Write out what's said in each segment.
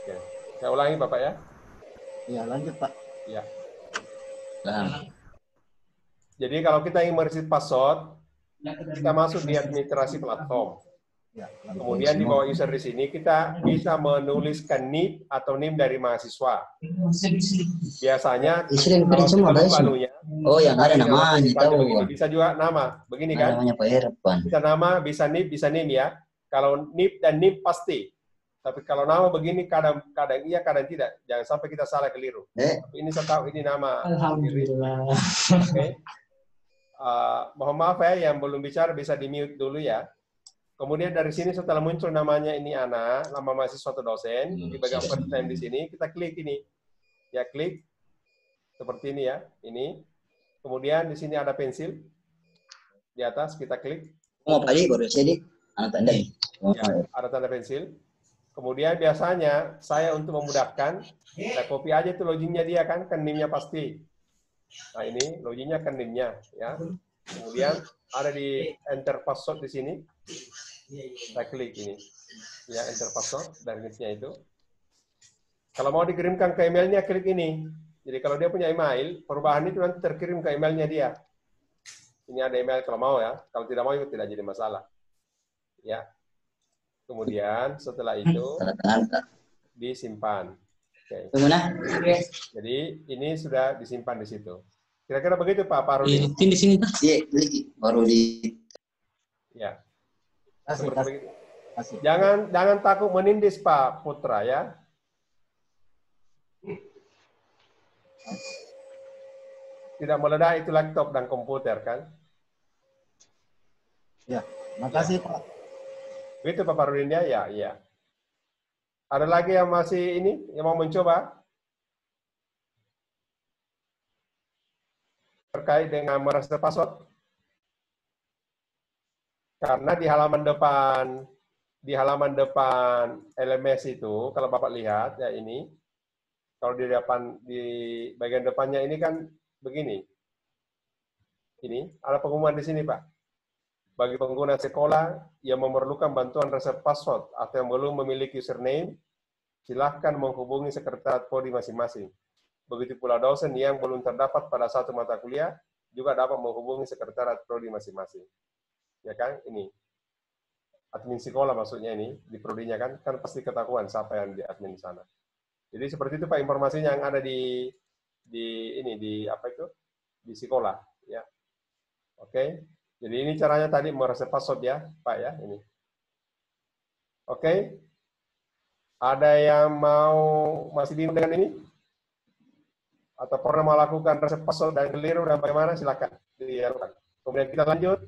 Oke. Saya ulangi Bapak ya. Ya, lanjut Pak. Ya. Nah, Jadi kalau kita ingin mereset password, kita masuk di administrasi platform. Ya, Kemudian di bawah user di sini kita bisa menuliskan NIP atau NIM dari mahasiswa. Biasanya isi kalau kirim semua kita guys. buka anunya, Oh, yang ada namanya dipanggil tahu. begini. Bisa juga nama, begini Ada kan? namanya Pak Irfan. Bisa nama, bisa NIP, bisa NIM ya. Kalau NIP dan NIM pasti. Tapi kalau nama begini kadang iya, kadang tidak. Jangan sampai kita salah keliru. Tapi ini saya tahu ini nama. Alhamdulillah. Oke. Mohon maaf ya, yang belum bicara bisa di-mute dulu ya. Kemudian dari sini setelah muncul namanya ini Ana, nama mahasiswa atau dosen, di bagian first name di sini, kita klik ini. Ya, klik. Seperti ini ya, ini. Kemudian di sini ada pensil. Di atas kita klik. Oh, Pak baru jadi anak tanda nih. Ya, ada tanda pensil. Kemudian biasanya saya untuk memudahkan, saya copy aja itu loginnya dia kan NIM-nya pasti. Nah ini loginnya NIM-nya ya. Kemudian ada di enter password di sini. Saya klik ini. Ya, enter password dari NIM-nya itu. Kalau mau dikirimkan ke emailnya, klik ini. Jadi kalau dia punya email, perubahan itu nanti terkirim ke emailnya dia. Ini ada email kalau mau ya. Kalau tidak mau itu tidak jadi masalah. Ya. Kemudian setelah itu disimpan. Oke. Jadi ini sudah disimpan di situ. Kira-kira begitu Pak Parudi? Di sini Iya, baru di. Ya. Kasih. Jangan takut menindis Pak Putra ya. Tidak meledak itu laptop dan komputer kan? Ya, makasih Pak. Begitu Pak Parudin ya? Ya, iya. Ada lagi yang masih ini, yang mau mencoba? Terkait dengan mereset password? Karena di halaman depan LMS itu, kalau Bapak lihat ya ini, kalau di bagian depannya ini kan begini. Ini ada pengumuman di sini Pak. Bagi pengguna sekolah yang memerlukan bantuan reset password atau yang belum memiliki username, silahkan menghubungi sekretariat prodi masing-masing. Begitu pula dosen yang belum terdapat pada satu mata kuliah, juga dapat menghubungi sekretariat prodi masing-masing. Ya kan, ini. Admin sekolah maksudnya ini, di prodinya kan pasti ketahuan siapa yang di admin sana. Jadi seperti itu Pak informasinya yang ada di apa itu? Di sekolah, ya. Oke. Jadi ini caranya tadi mereset password ya, Pak ya, ini. Oke. Ada yang masih bingung dengan ini? Atau pernah melakukan reset password dan keliru dan bagaimana? Silakan dilakukan. Kemudian kita lanjut.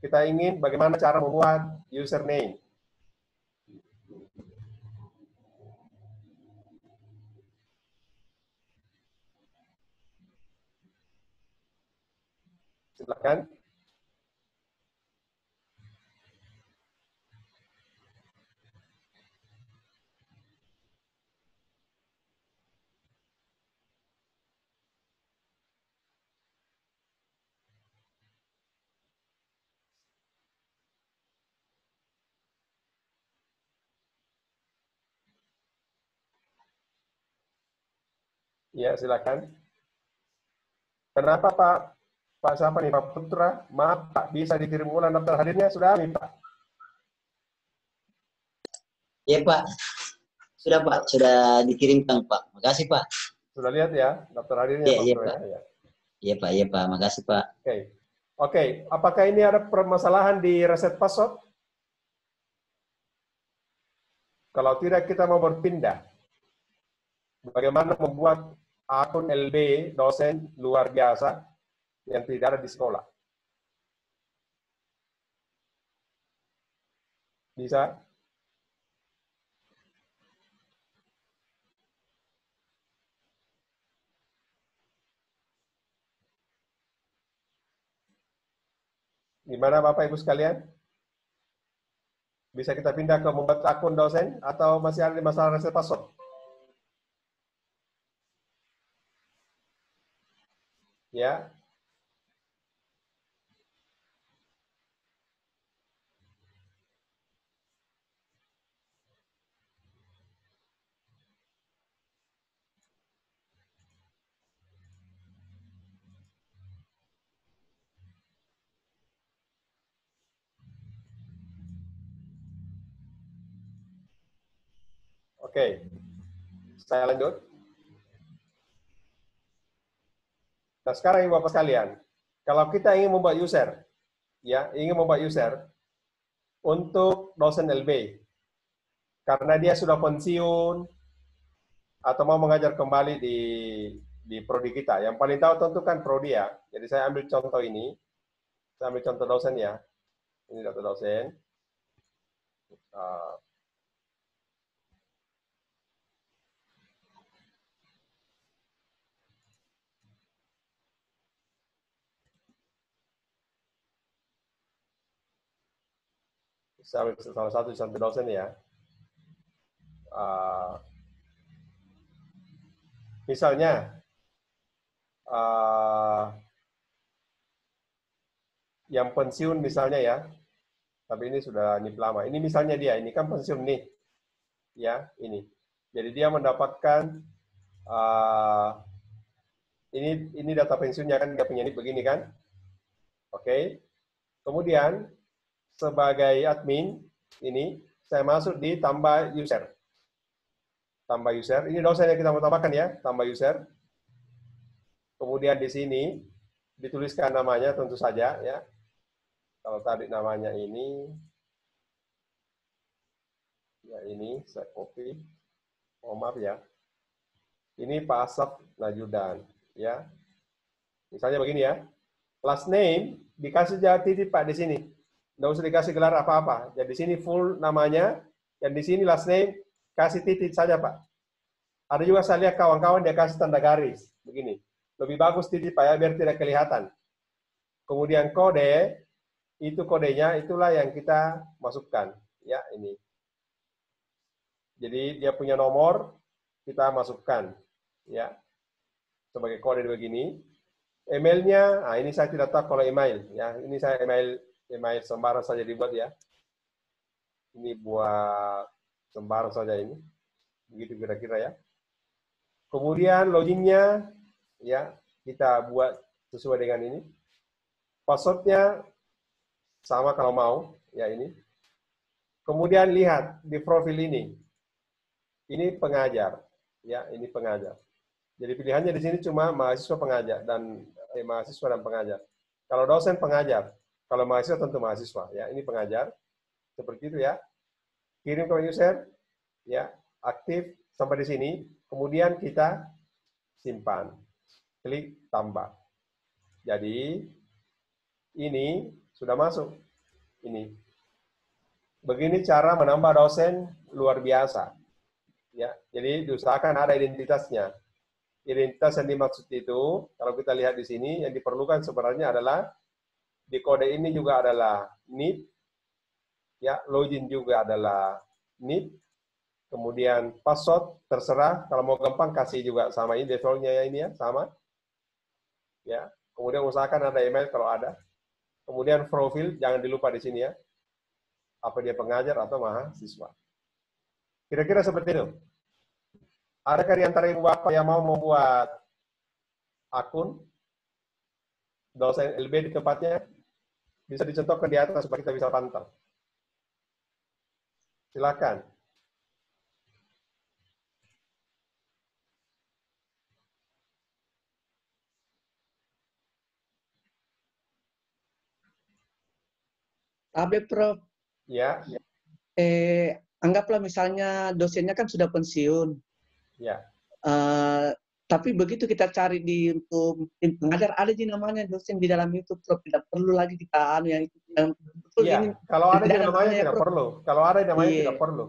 Kita ingin bagaimana cara membuat username. Silakan. Ya, silakan. Kenapa Pak? Pak siapa nih? Pak Putra? Maaf Pak, bisa dikirim ulang daftar hadirnya? Sudah habis Pak? Iya Pak, sudah Pak, sudah dikirimkan Pak. Makasih Pak. Sudah lihat ya daftar hadirnya Pak? Iya Pak. Ya. Iya Pak, makasih Pak. Oke. Apakah ini ada permasalahan di reset password? Kalau tidak, kita mau berpindah. Bagaimana membuat akun LB dosen luar biasa yang tidak ada di sekolah? Bisa? Gimana Bapak Ibu sekalian? Bisa kita pindah ke membuat akun dosen atau masih ada masalah reset password? Ya. Oke, saya lanjut. Nah, sekarang Ibu Bapak sekalian, kalau kita ingin membuat user, ya, ingin membuat user untuk dosen LB, karena dia sudah pensiun atau mau mengajar kembali di prodi kita. Yang paling tahu tentu kan prodi ya. Jadi saya ambil contoh ini. Saya ambil contoh dosen ya. Ini data dosen. Saya ambil salah satu contoh dosen ya. Misalnya, yang pensiun misalnya ya, tapi ini sudah NIP lama. Ini misalnya dia, ini kan pensiun nih, ya ini. Jadi dia mendapatkan ini data pensiunnya kan dia punya NIP begini kan, oke. Kemudian sebagai admin ini saya masuk di tambah user. Tambah user, ini dosen yang kita mau tambahkan ya, tambah user. Kemudian di sini dituliskan namanya tentu saja ya. Kalau tadi namanya ini, ya ini saya copy. Oh maaf ya. Ini Pak Asaf Najudan ya. Misalnya begini ya. Last name dikasih aja titik Pak di sini. Nggak usah dikasih gelar apa-apa. Jadi di sini full namanya, dan di sini last name kasih titik saja Pak. Ada juga saya lihat kawan-kawan dia kasih tanda garis begini. Lebih bagus titik Pak ya biar tidak kelihatan. Kemudian kode, itu kodenya itulah yang kita masukkan ya ini. Jadi dia punya nomor kita masukkan ya sebagai kode begini. Emailnya, nah ini saya tidak tahu kalau email ya. Ini saya email sembarang saja dibuat ya. Ini buat sembarang saja ini. Begitu kira-kira ya. Kemudian loginnya ya kita buat sesuai dengan ini. Passwordnya sama kalau mau ya ini. Kemudian lihat di profil ini. Ini pengajar ya, ini pengajar. Jadi pilihannya di sini cuma mahasiswa pengajar dan mahasiswa dan pengajar. Kalau dosen pengajar, kalau mahasiswa tentu mahasiswa ya. Ini pengajar. Seperti itu ya. Kirim ke user ya, aktif sampai di sini. Kemudian kita simpan. Klik tambah. Jadi ini sudah masuk. Ini. Begini cara menambah dosen luar biasa. Ya, jadi diusahakan ada identitasnya. Identitas yang dimaksud itu, kalau kita lihat di sini, yang diperlukan sebenarnya adalah di kode ini juga adalah NIP, ya, login juga adalah NIP, kemudian password terserah, kalau mau gampang kasih juga sama ini defaultnya ya ini ya, sama. Ya, kemudian usahakan ada email kalau ada. Kemudian profil jangan dilupa di sini ya. Apa dia pengajar atau mahasiswa. Kira-kira seperti itu. Adakah di antara ibu bapak yang mau membuat akun dosen LB di tempatnya? Bisa dicontohkan di atas supaya kita bisa pantau. Silakan. Update Prof. Ya. Anggaplah misalnya dosennya kan sudah pensiun. Ya. Tapi begitu kita cari di untuk pengajar ada di namanya dosen di dalam itu Prof. Tidak perlu lagi kita yang betul ya. ini. Kalau ada di namanya tidak Prof. perlu. Kalau ada di namanya tidak perlu.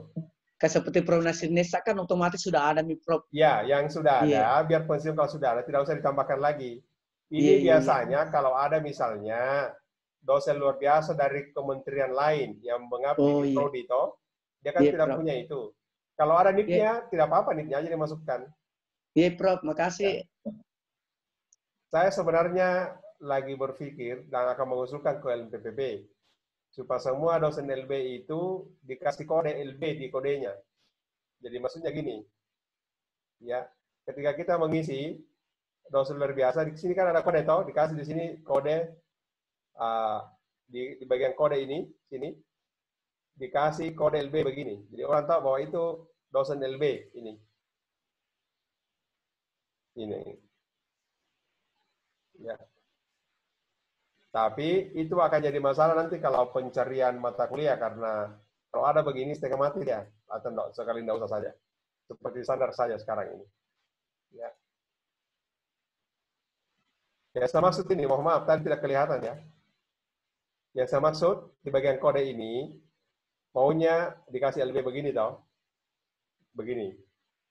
Kayak seperti Prof. Nasir Nesa kan otomatis sudah ada nih Prof. Ya, yang sudah ada biar pensiun kalau sudah ada tidak usah ditambahkan lagi. Ini biasanya kalau ada misalnya dosen luar biasa dari kementerian lain yang mengabdi di prodi dia kan tidak Prof. punya itu. Kalau ada NIP-nya, tidak apa-apa, NIP-nya aja dimasukkan. Iya, Prof. Makasih. Saya sebenarnya lagi berpikir dan akan mengusulkan ke LPPB supaya semua dosen LB itu dikasih kode LB di kodenya. Jadi maksudnya gini, ya, ketika kita mengisi dosen luar biasa, di sini kan ada kode toh, dikasih di sini kode di bagian kode ini, sini dikasih kode LB begini. Jadi orang tahu bahwa itu dosen LB ini. Ini. Ya. Tapi itu akan jadi masalah nanti kalau pencarian mata kuliah, karena kalau ada begini setengah mati ya, atau enggak, sekali enggak usah saja. Seperti standar saja sekarang ini. Ya. Yang saya maksud ini, mohon maaf, tadi tidak kelihatan ya. Yang saya maksud di bagian kode ini, maunya dikasih LB begini toh. Begini.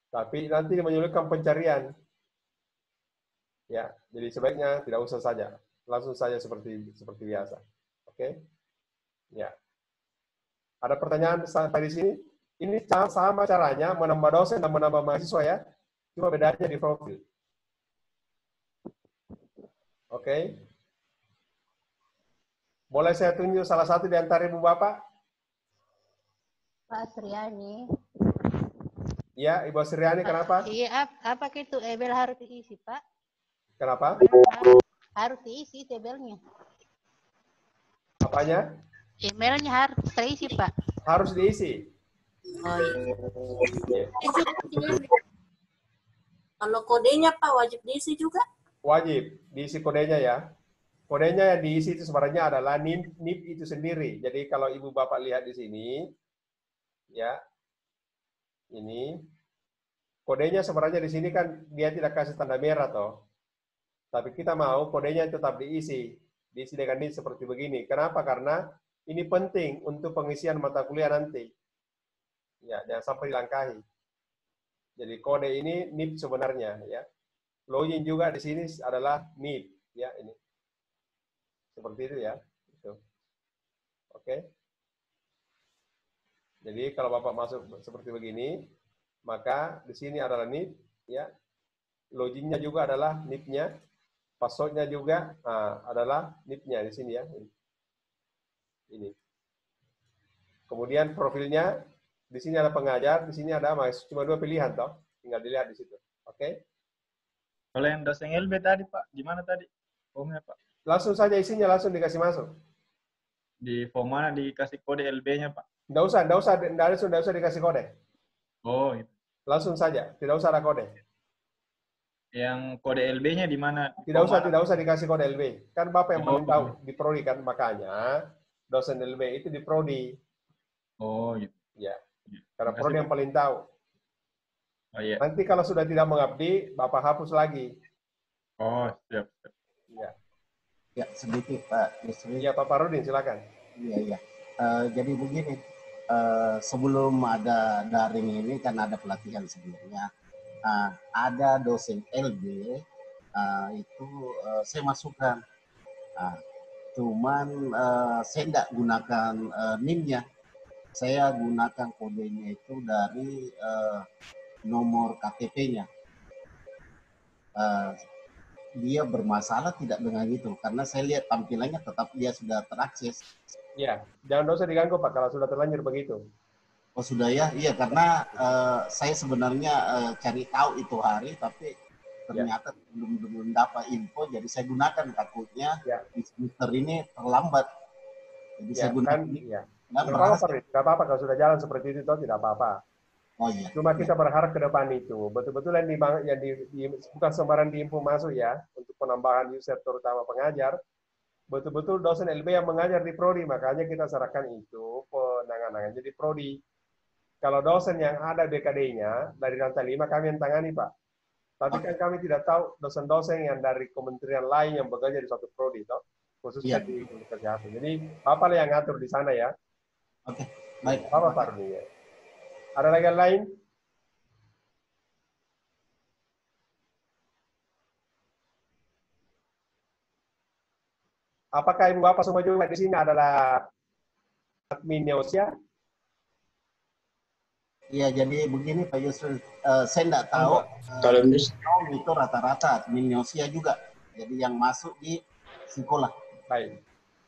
Tapi nanti menyulitkan pencarian. Ya, jadi sebaiknya tidak usah saja. Langsung saja seperti biasa. Oke? Ya. Ada pertanyaan sampai di sini? Ini sama caranya menambah dosen dan menambah mahasiswa ya. Cuma bedanya di profil. Oke? Boleh saya tunjuk salah satu di antara Ibu Bapak? Pak Sriani. Ya, Ibu Sriani, kenapa? Iya, apa itu email harus diisi, Pak? Kenapa? Harus diisi emailnya. Apanya? Emailnya harus terisi, Pak. Harus diisi. Oh iya. Kalau kodenya Pak wajib diisi juga? Wajib diisi kodenya ya. Kodenya yang diisi itu sebenarnya adalah NIP itu sendiri. Jadi kalau Ibu Bapak lihat di sini, ya, ini kodenya sebenarnya di sini kan dia tidak kasih tanda merah toh. Tapi kita mau kodenya tetap diisi dengan NIP seperti begini. Kenapa? Karena ini penting untuk pengisian mata kuliah nanti. Ya, jangan sampai dilangkahi. Jadi kode ini NIP sebenarnya ya. Login juga di sini adalah NIP ya ini. Seperti itu ya. Itu. Oke. Jadi kalau Bapak masuk seperti begini, maka di sini adalah NIP ya. Loginnya juga adalah NIP-nya. Passwordnya juga adalah NIP-nya di sini ya. Ini. Kemudian profilnya di sini ada pengajar, di sini ada mahasiswa, cuma 2 pilihan toh. Tinggal dilihat di situ. Oke. Kalau yang dosen LB tadi Pak, gimana tadi formnya Pak? Langsung saja isinya langsung dikasih masuk. Di form mana dikasih kode LB-nya Pak? Nggak usah dikasih kode. Oh, gitu. Langsung saja, tidak usah ada kode. Yang kode LB-nya di mana? Tidak usah dikasih kode LB. Kan Bapak yang paling tahu di prodi kan, makanya dosen LB itu di prodi. Oh, gitu. Ya. Karena prodi yang paling tahu. Oh iya. Nanti kalau sudah tidak mengabdi, Bapak hapus lagi. Oh, siap. Ya. Ya, sedikit Pak Yusri. Ya, Pak Parudin, silakan. Iya. Jadi begini, sebelum ada daring ini kan ada pelatihan sebelumnya. Ada dosen LB, itu saya masukkan. Cuman saya tidak gunakan NIM-nya. Saya gunakan kodenya itu dari nomor KTP-nya. Dia bermasalah tidak dengan itu, karena saya lihat tampilannya tetap dia sudah terakses. Ya, jangan usah diganggu Pak kalau sudah terlanjur begitu. Oh sudah ya, iya karena saya sebenarnya cari tahu itu hari, tapi ternyata belum dapat info, jadi saya gunakan, takutnya di semester ini terlambat. Jadi saya gunakan ini. Ya. Tidak apa-apa kalau sudah jalan seperti itu, tidak apa-apa. Oh iya. Cuma kita berharap ke depan itu betul-betul yang bukan sembarang diinfo masuk ya, untuk penambahan user terutama pengajar, betul-betul dosen LB yang mengajar di prodi, makanya kita serahkan itu penanganannya di prodi. Kalau dosen yang ada BKD-nya dari lantai 5 kami yang tangani Pak. Tapi kan kami tidak tahu dosen-dosen yang dari kementerian lain yang bekerja di suatu prodi, toh, khususnya di kesehatan. Jadi Bapak yang ngatur di sana ya. Oke, baik. Bapak Pak Rudi ya. Ada lagi yang lain? Apakah Ibu Bapak semua juga di sini adalah admin Neosia? Iya, jadi begini Pak Yusril, saya tidak tahu Kalau itu rata-rata admin Neosia juga. Jadi yang masuk di sekolah. Baik.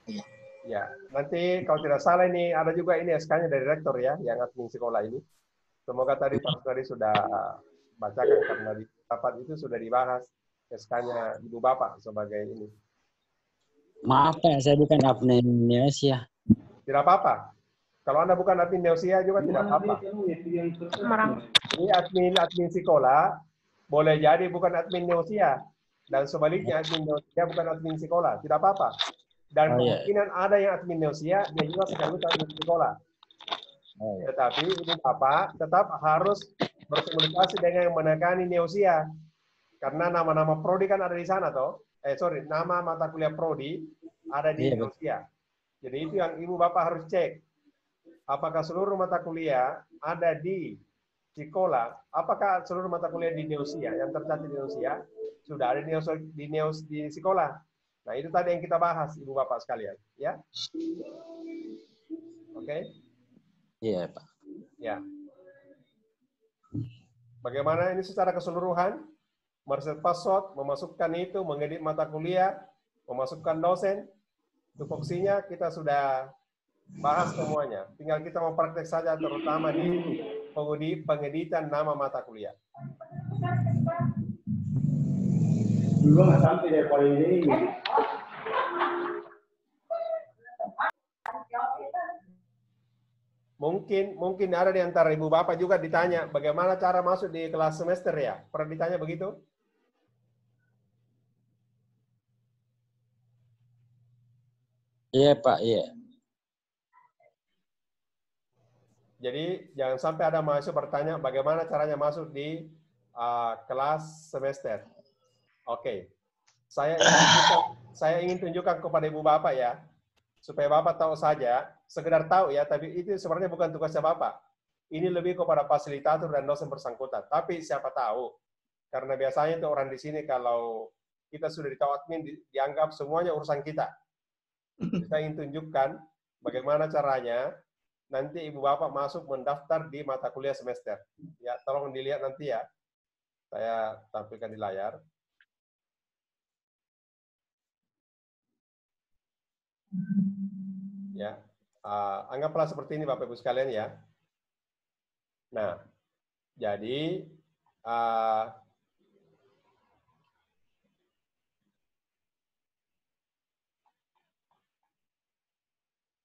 Iya. Ya, nanti kalau tidak salah ini ada juga ini SK-nya dari rektor ya, yang admin sekolah ini. Semoga tadi Pak Sudari sudah bacakan karena di rapat itu sudah dibahas SK-nya Ibu Bapak sebagai ini. Maaf Pak, saya bukan admin Neosia. Tidak apa-apa. Kalau Anda bukan admin Neosia juga tidak apa-apa. Ini admin sekolah boleh jadi bukan admin Neosia. Dan sebaliknya admin Neosia bukan admin sekolah. Tidak apa-apa. Dan kemungkinan ada yang admin Neosia, dia juga sekaligus admin sekolah. Tetapi ini Bapak tetap harus berkomunikasi dengan yang menekani Neosia. Karena nama-nama prodi kan ada di sana toh. Nama mata kuliah prodi ada di Neosia. Jadi itu yang Ibu Bapak harus cek. Apakah seluruh mata kuliah ada di sekolah? Apakah seluruh mata kuliah di Neosia yang tercatat di Neosia sudah ada di sekolah? Nah, itu tadi yang kita bahas, Ibu Bapak sekalian, ya. Oke? Iya, Pak. Ya. Bagaimana ini secara keseluruhan? Mereset password, memasukkan itu, mengedit mata kuliah, memasukkan dosen, tupoksinya kita sudah bahas semuanya. Tinggal kita mempraktek saja, terutama di pengeditan nama mata kuliah. Mungkin ada di antara Ibu Bapak juga ditanya, bagaimana cara masuk di kelas semester ya? Pernah ditanya begitu? Iya, Pak, iya. Jadi jangan sampai ada mahasiswa bertanya bagaimana caranya masuk di kelas semester. Oke. Saya ingin tunjukkan kepada Ibu Bapak ya, supaya Bapak tahu saja, sekedar tahu ya, tapi itu sebenarnya bukan tugasnya Bapak. Ini lebih kepada fasilitator dan dosen bersangkutan. Tapi siapa tahu, karena biasanya itu orang di sini kalau kita sudah ditahu admin, dianggap semuanya urusan kita. Kita ingin tunjukkan bagaimana caranya nanti Ibu Bapak masuk mendaftar di mata kuliah semester. Ya, tolong dilihat nanti ya. Saya tampilkan di layar. Ya, anggaplah seperti ini Bapak Ibu sekalian ya. Nah, jadi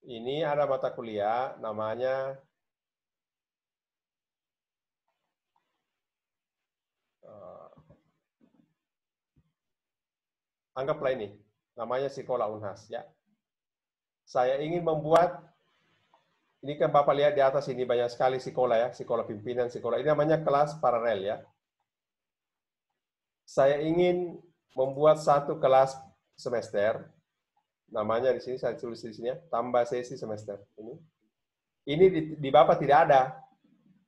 ini ada mata kuliah namanya anggaplah ini namanya Sekolah Unhas ya. Saya ingin membuat ini kan Bapak lihat di atas ini banyak sekali sekolah ya, sekolah pimpinan, sekolah ini namanya kelas paralel ya. Saya ingin membuat satu kelas semester. Namanya di sini saya tulis di sini ya, tambah sesi semester. Ini di Bapak tidak ada,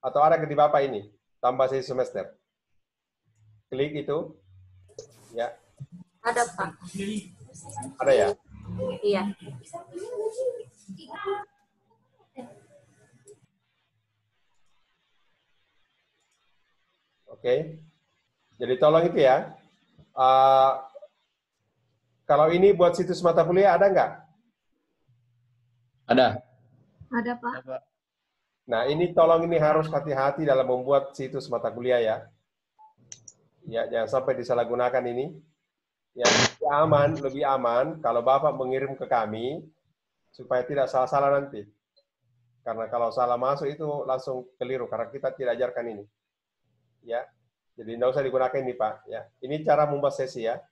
atau ada di Bapak ini, tambah sesi semester. Klik itu, ya. Ada Pak. Ada ya? Iya. Oke. Jadi tolong itu ya. Kalau ini buat situs mata kuliah ada nggak? Ada. Ada Pak. Nah ini tolong ini harus hati-hati dalam membuat situs mata kuliah ya. Ya jangan sampai disalahgunakan ini. Ya lebih aman kalau Bapak mengirim ke kami supaya tidak salah-salah nanti. Karena kalau salah masuk itu langsung keliru karena kita tidak ajarkan ini. Ya. Jadi tidak usah digunakan ini Pak. Ya. Ini cara membuat sesi ya.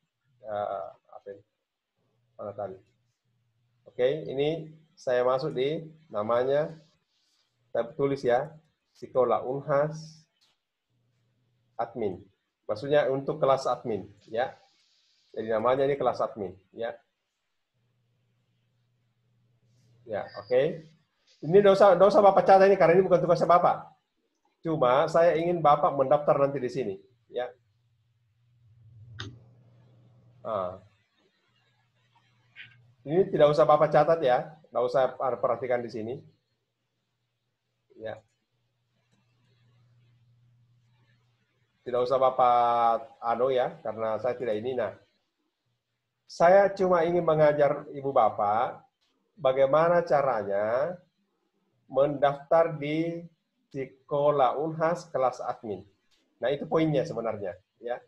Mana tadi? Oke, ini saya masuk di namanya, saya tulis ya, Sekolah Unhas Admin. Maksudnya untuk kelas admin, ya. Jadi namanya ini kelas admin, ya. Ya, oke. Ini tidak usah Bapak catat ini karena ini bukan tugasnya Bapak. Cuma saya ingin Bapak mendaftar nanti di sini, ya. Ini tidak usah Bapak catat ya, tidak usah perhatikan di sini. Ya. Tidak usah Bapak ya, karena saya tidak ini. Nah, saya cuma ingin mengajar Ibu Bapak bagaimana caranya mendaftar di Sekolah Unhas kelas admin. Nah, itu poinnya sebenarnya. Ya.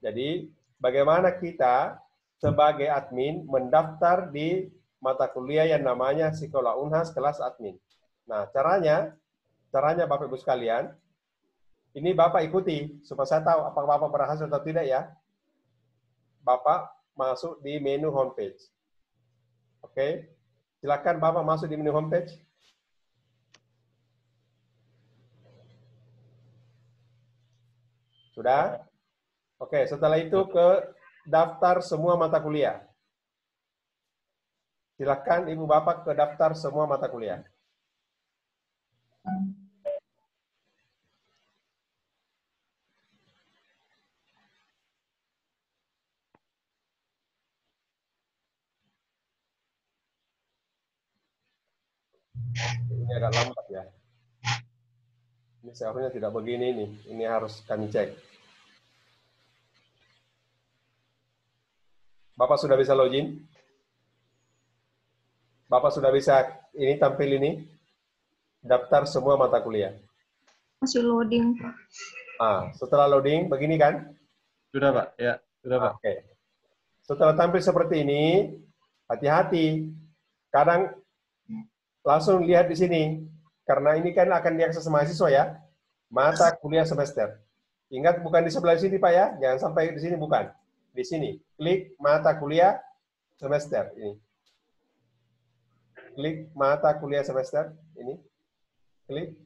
Jadi, bagaimana kita sebagai admin mendaftar di mata kuliah yang namanya Sekolah Unhas kelas admin. Nah, caranya Bapak Ibu sekalian, ini Bapak ikuti supaya saya tahu apakah Bapak berhasil atau tidak ya. Bapak masuk di menu homepage. Oke. Silakan Bapak masuk di menu homepage. Sudah? Oke, setelah itu ke daftar semua mata kuliah. Silakan Ibu Bapak ke daftar semua mata kuliah. Ini agak lambat ya. Ini seharusnya tidak begini nih. Ini harus kami cek. Bapak sudah bisa login? Bapak sudah bisa ini tampil ini? Daftar semua mata kuliah. Masih loading, Pak. Setelah loading, begini kan? Sudah, Pak. Ya, sudah, Pak. Oke. Setelah tampil seperti ini, hati-hati. Kadang langsung lihat di sini. Karena ini kan akan diakses mahasiswa ya. Mata kuliah semester. Ingat bukan di sebelah sini Pak ya. Jangan sampai di sini, bukan. Di sini. Klik mata kuliah semester. Ini. Klik mata kuliah semester. Ini. Klik.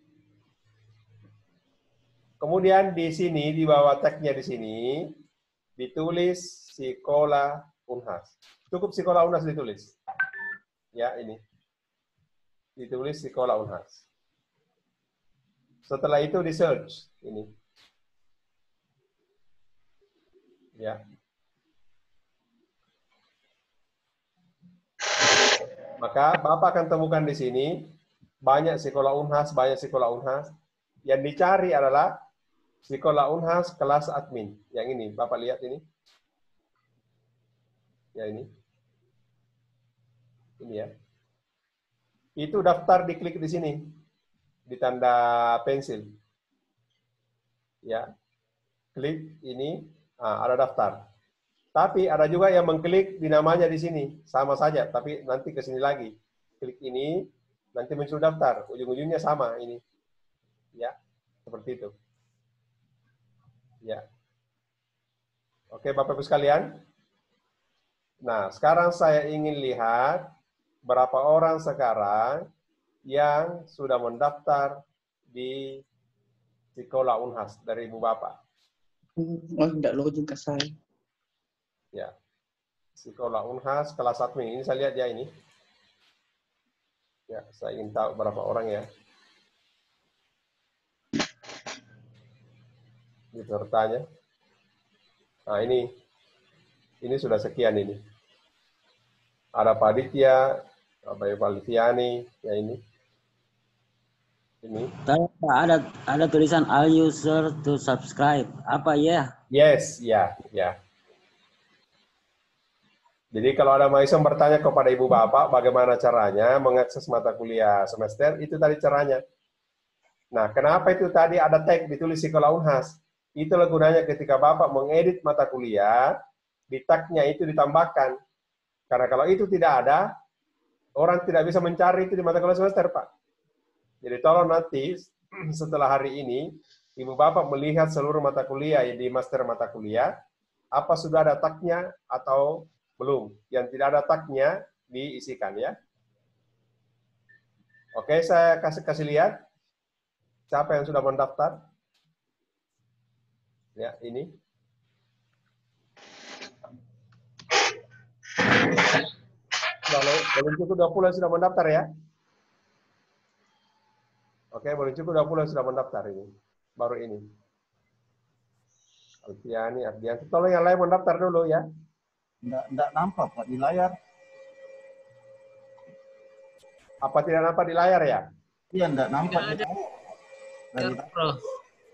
Kemudian di sini, di bawah tagnya di sini, ditulis Sekolah Unhas. Cukup Sekolah Unhas ditulis. Ya, ini. Ditulis Sekolah Unhas. Setelah itu di search. Ini. Ya. Maka Bapak akan temukan di sini banyak sekolah Unhas, Yang dicari adalah Sekolah Unhas kelas admin. Yang ini, Bapak lihat ini. Ya ini. Ini ya. Itu daftar diklik di sini. Di tanda pensil. Ya. Klik ini, ada daftar. Tapi ada juga yang mengklik di namanya di sini. Sama saja, tapi nanti ke sini lagi. Klik ini, nanti muncul daftar. Ujung-ujungnya sama ini. Ya, seperti itu. Ya. Oke, Bapak-Ibu sekalian. Nah, sekarang saya ingin lihat berapa orang sekarang yang sudah mendaftar di Sekolah Unhas dari Ibu Bapak. Enggak login ke saya. Ya. Sekolah Unhas kelas admin. Ini saya lihat ya ini. Ya, saya ingin tahu berapa orang ya. Pesertanya. Nah, ini sudah sekian ini. Ada Pak Aditya, Pak Valviani, ya ini. Ini. Ada tulisan all user to subscribe. Apa ya? Yes, ya. Jadi kalau ada mahasiswa bertanya kepada Ibu Bapak bagaimana caranya mengakses mata kuliah semester, itu tadi caranya. Nah, kenapa itu tadi ada tag ditulis Sekolah Unhas? Itulah gunanya ketika Bapak mengedit mata kuliah, di tagnya itu ditambahkan. Karena kalau itu tidak ada, orang tidak bisa mencari itu di mata kuliah semester, Pak. Jadi tolong nanti setelah hari ini, Ibu Bapak melihat seluruh mata kuliah di master mata kuliah, apa sudah ada tagnya atau belum. Yang tidak ada tagnya diisikan ya. Oke, saya kasih lihat siapa yang sudah mendaftar. Ya, ini. Belum cukup 20 yang sudah mendaftar ya. Oke, belum cukup 20 yang sudah mendaftar ini. Baru ini. Alfiani, Ardianti. Tolong yang lain mendaftar dulu ya. Enggak nampak Pak di layar. Apa tidak nampak di layar ya? Iya, enggak nampak di layar.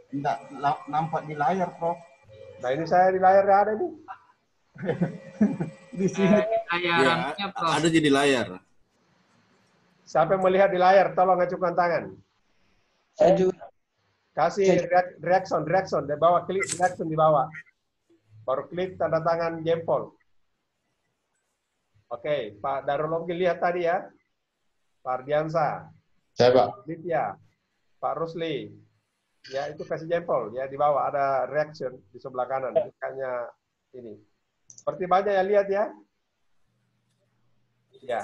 Enggak nampak di layar, Prof. Nah, ini saya di layar ada nih. Di sini. Ya, ada di layar. Siapa yang melihat di layar, tolong ajukan tangan. Saya juga. Kasih reaction di bawah, klik reaction di bawah. Baru klik tanda tangan jempol. Oke, Pak Darul Omgi lihat tadi ya. Pak Ardiansa. Saya, Pak. Ya, Pak Rusli. Ya, itu kasih jempol. Ya, di bawah ada reaction di sebelah kanan. Mukanya ini. Seperti banyak yang lihat ya. Ya.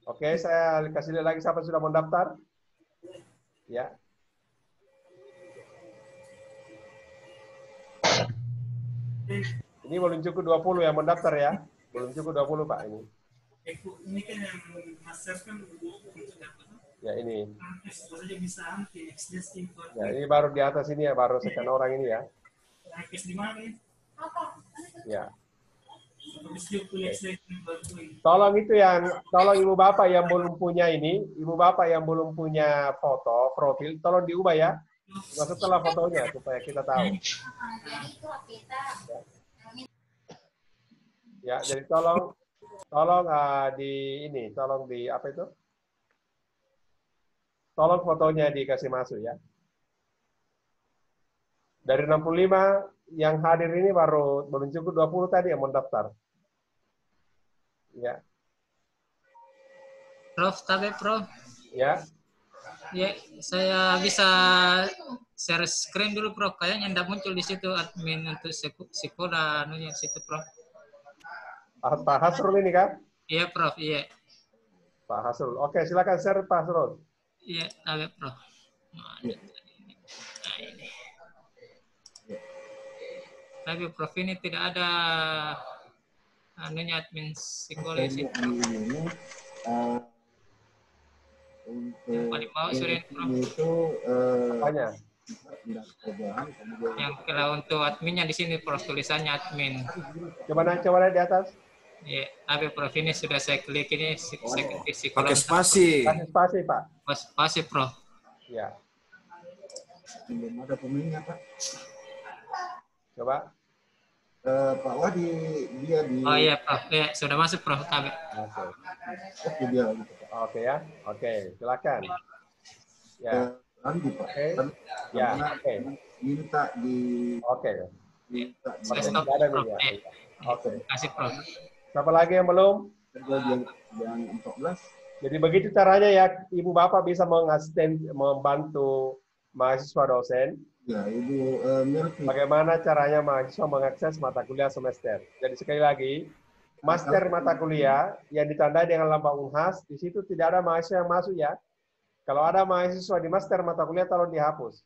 Oke, saya kasih lihat lagi siapa sudah mendaftar. Ya. Ini belum cukup 20 yang mendaftar ya. Belum cukup 20, Pak, ini. Ini kan yang master kan ya ini. Bisa Ya, ini baru di atas ini ya, baru sekian orang ini ya. di mana ya? Ya. Tolong itu tolong ibu bapak yang belum punya ini, ibu bapak yang belum punya foto profil, tolong diubah ya. Masukkanlah fotonya supaya kita tahu. Ya, jadi tolong tolong di apa itu? Tolong fotonya dikasih masuk ya. Dari 65 yang hadir ini belum cukup 20 tadi yang mendaftar. Ya. Prof, Prof. Ya. Ya, saya bisa share screen dulu, Prof. Kayaknya tidak muncul di situ admin untuk sekolah anunya situ, Prof. Pak Hasrul ini kan? Iya, Prof. Iya. Pak Hasrul. Oke, silakan share Pak Hasrul. Iya, Prof. Ya. Nah, ini. Tapi Prof ini tidak ada anunya admin sekolah sih. Yang paling bawah sudah Prof. Itu banyak. Yang kalau untuk adminnya di sini Prof tulisannya admin. Coba di atas. Iya, tapi Prof ini sudah saya klik ini saya klik sekolah. Pakai spasi. Pakai spasi, Pak. Spasi, Prof. Ya. Belum ada pemainnya, Pak. Coba. Pak Wadi, dia di... Oh iya, Prof. Ya, sudah masuk, Prof. Masuk. Oke, dia. Oke ya. Oke, silakan. Ya. Andi, Pak. Oke. Ya, oke. Minta di... Oke. Minta saya stop, Prof. Oke. Kasih, Prof. Siapa lagi yang belum? Yang 14. Jadi begitu caranya ya, Ibu Bapak bisa membantu mahasiswa dosen. Ya, Ibu Melki. Bagaimana caranya mahasiswa mengakses mata kuliah semester. Jadi sekali lagi, master mata kuliah yang ditandai dengan lambang Unhas, di situ tidak ada mahasiswa yang masuk ya. Kalau ada mahasiswa di master mata kuliah, tolong dihapus.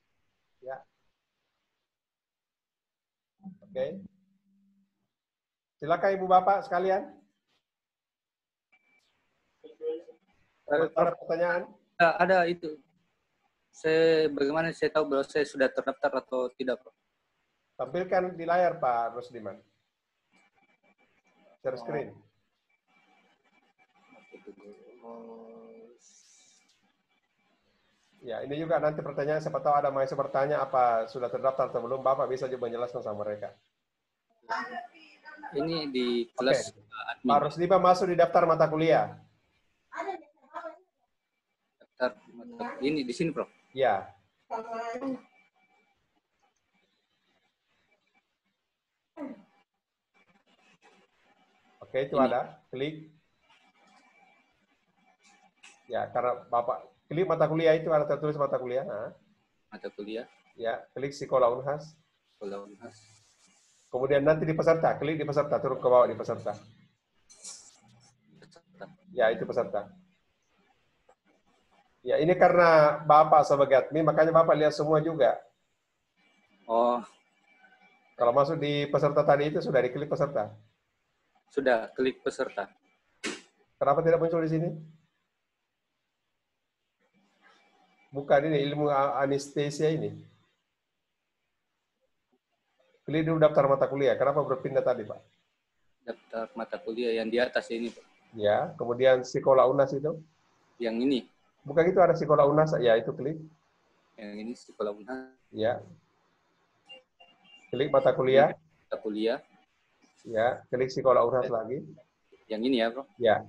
Ya. Oke. Silakan Ibu Bapak sekalian. Ada pertanyaan? Ada itu. Bagaimana saya tahu bahwa saya sudah terdaftar atau tidak, Pak? Tampilkan di layar, Pak Rusdiman. Share screen. Ya, ini juga nanti pertanyaan, siapa tahu ada mahasiswa bertanya apa sudah terdaftar atau belum, Bapak bisa juga menjelaskan sama mereka. Ini di kelas admin. Pak Rusdiman masuk di daftar mata kuliah. Daftar ini di sini, Prof. Ya. Oke, itu ini. Ada. Klik. Ya, karena Bapak klik mata kuliah itu ada tertulis mata kuliah. Nah. Mata kuliah. Ya, klik Sekolah Unhas. Sekolah Unhas. Kemudian nanti di peserta, klik di peserta, turun ke bawah di peserta. Ya, itu peserta. Ya, ini karena Bapak sebagai admin, makanya Bapak lihat semua juga. Oh. Kalau masuk di peserta tadi itu sudah diklik peserta. Sudah, klik peserta. Kenapa tidak muncul di sini? Bukan ini, ilmu anestesia ini. Klik dulu daftar mata kuliah. Kenapa berpindah tadi, Pak? Daftar mata kuliah yang di atas ini, Pak. Ya, kemudian Sekolah Unas itu? Yang ini. Bukan itu ada Sekolah Unas, ya itu klik. Yang ini Sekolah Unas. Ya. Klik mata kuliah. Mata kuliah. Ya, klik Sekolah Unas lagi. Yang ini ya, Bro? Ya.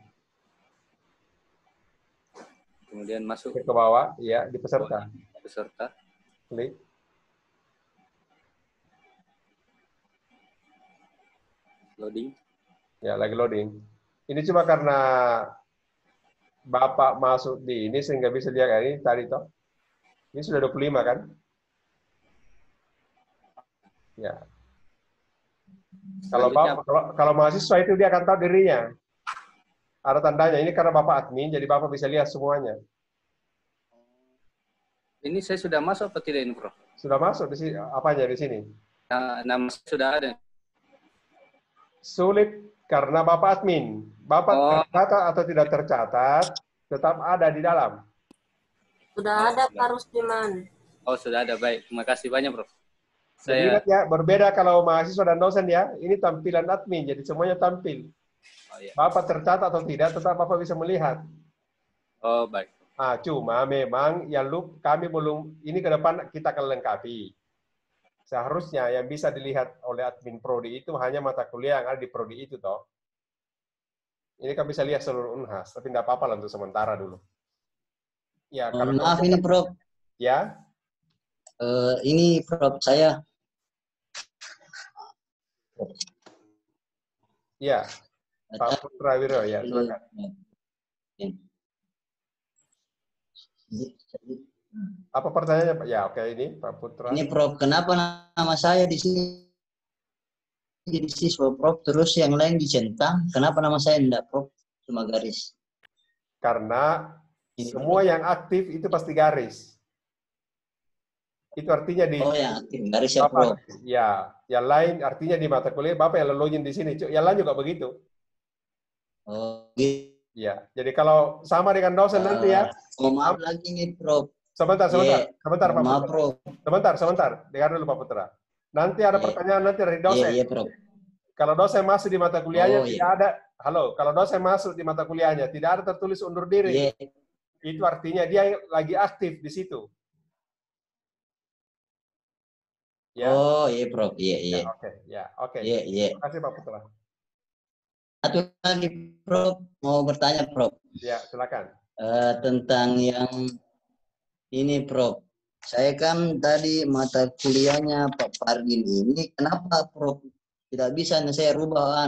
Kemudian masuk ke bawah, ya, di peserta. Peserta. Klik. Loading. Ya, lagi loading. Ini cuma karena Bapak masuk di ini sehingga bisa lihat ini tadi toh. Ini sudah 25 kan? Ya. Kalau mahasiswa itu dia akan tahu dirinya. Ada tandanya. Ini karena Bapak admin, jadi Bapak bisa lihat semuanya. Ini saya sudah masuk atau tidak ini, Prof? Sudah masuk di sini. Apanya di sini? Nama sudah ada. Sulit karena Bapak admin. Bapak tercatat atau tidak tercatat, tetap ada di dalam. Sudah ada Pak Rusdiman. Oh, sudah ada. Baik. Terima kasih banyak, Prof. Jadi ingat ya, berbeda kalau mahasiswa dan dosen ya. Ini tampilan admin, jadi semuanya tampil. Oh, iya. Bapak tercatat atau tidak, tetap Bapak bisa melihat. Oh, baik. Cuma memang yang kami belum, ini ke depan kita akan lengkapi. Seharusnya yang bisa dilihat oleh admin prodi itu hanya mata kuliah yang ada di prodi itu toh. Ini kan bisa lihat seluruh Unhas, tapi tidak apa-apa lah untuk sementara dulu. Ya, maaf ini Prof. Ya. Ini Prof saya. Ya, Pak Putra Wiro ya, silakan. Apa pertanyaannya Pak? Ya, oke ini Pak Putra. Ini Prof, kenapa nama saya di sini jadi siswa Prof, terus yang lain dicentang? Kenapa nama saya enggak Prof, cuma garis? Karena semua yang aktif itu pasti garis. Itu artinya di yang aktif garis ya Prof. Ya, yang lain artinya di mata kuliah Bapak yang login di sini. Yang lain juga begitu. Oh, gitu. Ya, jadi kalau sama dengan dosen nanti ya. Maaf lagi nih Prof. Sebentar Pak maaf, Putra. Sebentar. Dengar dulu Pak Putra. Nanti ada pertanyaan nanti dari dosen. Iya, Prof. Kalau dosen masuk di mata kuliahnya tidak ada. Halo, kalau dosen masuk di mata kuliahnya tidak ada tertulis undur diri. Itu artinya dia lagi aktif di situ. Ya. Oh, iya Prof. Iya. Oke. Iya. Terima kasih Pak Putra. Satu lagi Prof, mau bertanya Prof. Ya, silakan. Tentang yang ini Prof. Saya kan tadi mata kuliahnya Pak Pardin ini, kenapa Prof tidak bisa saya rubah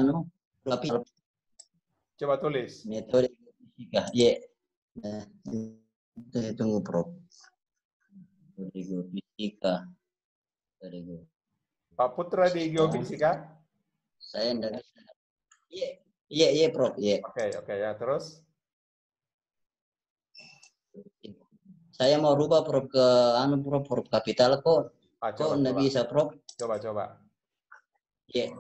tapi coba tulis. Metode fisika. Iya. Saya tunggu Prof. Metode fisika. Pak Putra di geofisika? Saya enggak bisa. Iya Prof. Iya. Oke ya, terus? Saya mau rubah Prof ke Prof kapital kok. Kok enggak bisa Prof? Coba. Iya.